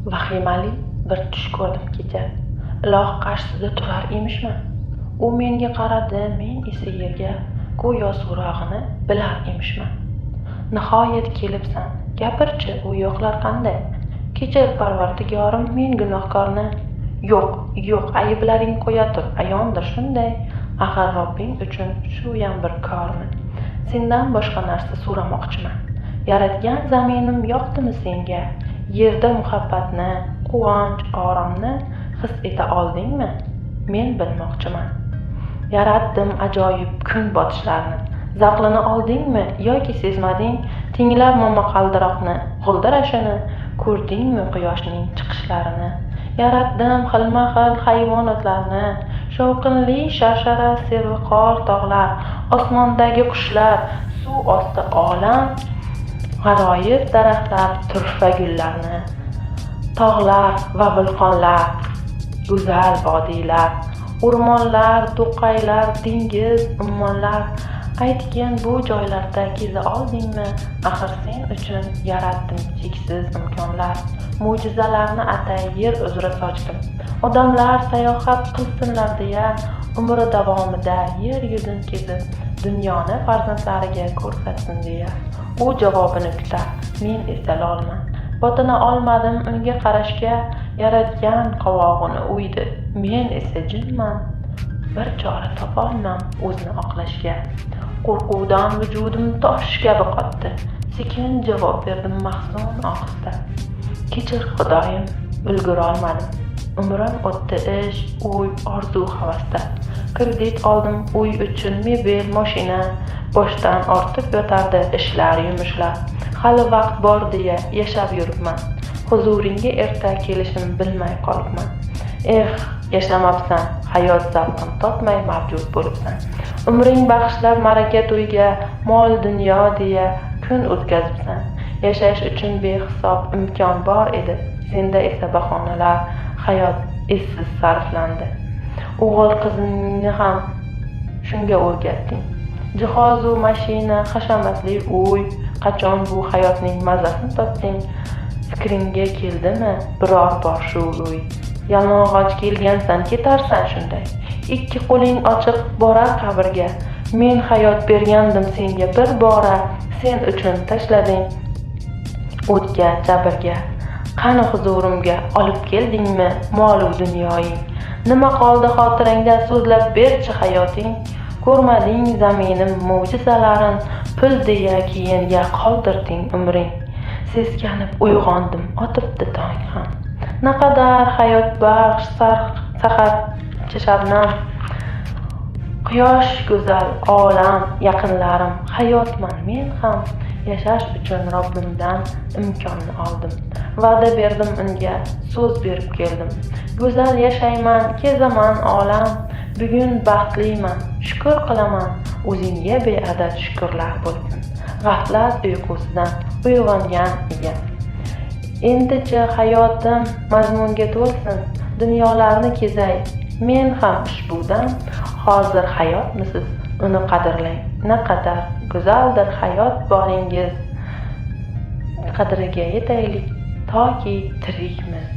Vahimali bir tush ko'rdim kecha. Iloh qarshisida turar emishman. U menga qaradi, men esa yerga go'yo so'rog'ini bilar emishman. Nihoyat kelibsan, gapirchi, u yo'qlar qanday? Kechir Parvardigorim men gunohkorni. Yo'q, ayblaring qo'ya tur, ayondir shunday. Axir Robbing uchun shuyam bir kormi? Sendan boshqa narsa so'ramoqchiman. Yaratgan zaminim yoqdimi senga? Yerda muhabbatni, quvonch, oromni his eta oldingmi? Men bilmoqchiman. Yaratdim ajoyib kun botishlarni. Zavqlini oldingmi yoki sezmading? Tinglab momaqaldiroqni, g'ildirashini, ko'rdingmi quyoshning chiqishlarini? Yaratdim xilma-xil hayvonotlarni, shovqinli sharshara, serviqor tog'lar, osmondagi qushlar, suv osti olam, g'aroyib daraxtlar, turfa gullarni, tog'lar va vulqonlar, go'zal vodiylar, o'rmonlar, to'qaylar, dengiz, ummonlar. Aytgin bu joylarda keza oldingmi? Axir sen uchun yaratdim cheksiz imkonlar. Mo'jizalarni atay yer uzra sochdim. Odamlar sayohat qilsinlar deya, umri davomida yer yuzini kezib, dunyoni farzandlariga ko'rsatsin deya. U javobini kutar, men esa lolman. Botina olmadim unga qarashga, yaratgan qovog'ini o'ydi. Men esa jinman, bir chora topolmam o'zni oqlashga. Qo'rquvdan vujudim tosh kabi qotdi. Sekin javob berdim mahzun ohista. Kechir Xudoyim, ulgurolmadim. Umrim o'tdi ish, uy, orzu havasda. Kredit oldim uy uchun, mebel, mashina. Boshdan ortib yotardi ishlar, yumushlar. Hali vaqt bor deya yashab yuribman. Huzuringga erta kelishim bilmay qolibman. Yashamabsan, hayot zavqin totmay mavjud bo'libsan. Umring bag'ishlab ma'raka to'yga, mol dunyo deya kun o'tkazibsan. Yashash uchun behisob imkon bor edi, senda esa bahonalar, hayot essiz sarflandi. O'g'il qizingni ham shunga o'rgatding. Jihozu mashina, hashamatli uy, qachon bu hayotning mazasini topding? Fikringga keldimi biror bor shu uy? Yalang'och kelgansan, ketarsan shunday. Ikki qo'ling ochiq borar qabrga. Men hayot bergandim senga bir bora, sen uchun tashlading o'tga, jabrga. Qani huzurimga olib keldingmi mol-u dunyoying? Nima qoldi xotirangda so'zlab berchi hayoting? Ko'rmading zaminim mo'jizalarin, pul deya keyinga qoldirding umring. Seskanib uyg'ondim, otibdi tong ham. Naqadar hayot baxsh sahar shabnam. Quyosh go'zal olam, yaqinlarim, hayotman men ham. Yashash uchun Robbimdan imkonni oldim. Va'da berdim unga, so'z berib keldim. Go'zal yashayman, kezaman olam. Bugun baxtliman, shukr qilaman. O'zingga beadad shukrlar bo'lsin. G'aflat uyqusidan uyg'ongan ekan. Endicha hayotim mazmunga to'lsin. Dunyolarni kezay, men ham ushbudan. Hozir hayotmisiz, uni qadrlang. Naqadar go'zaldir hayot boringiz. Qadriga yetaylik toki tirikmiz.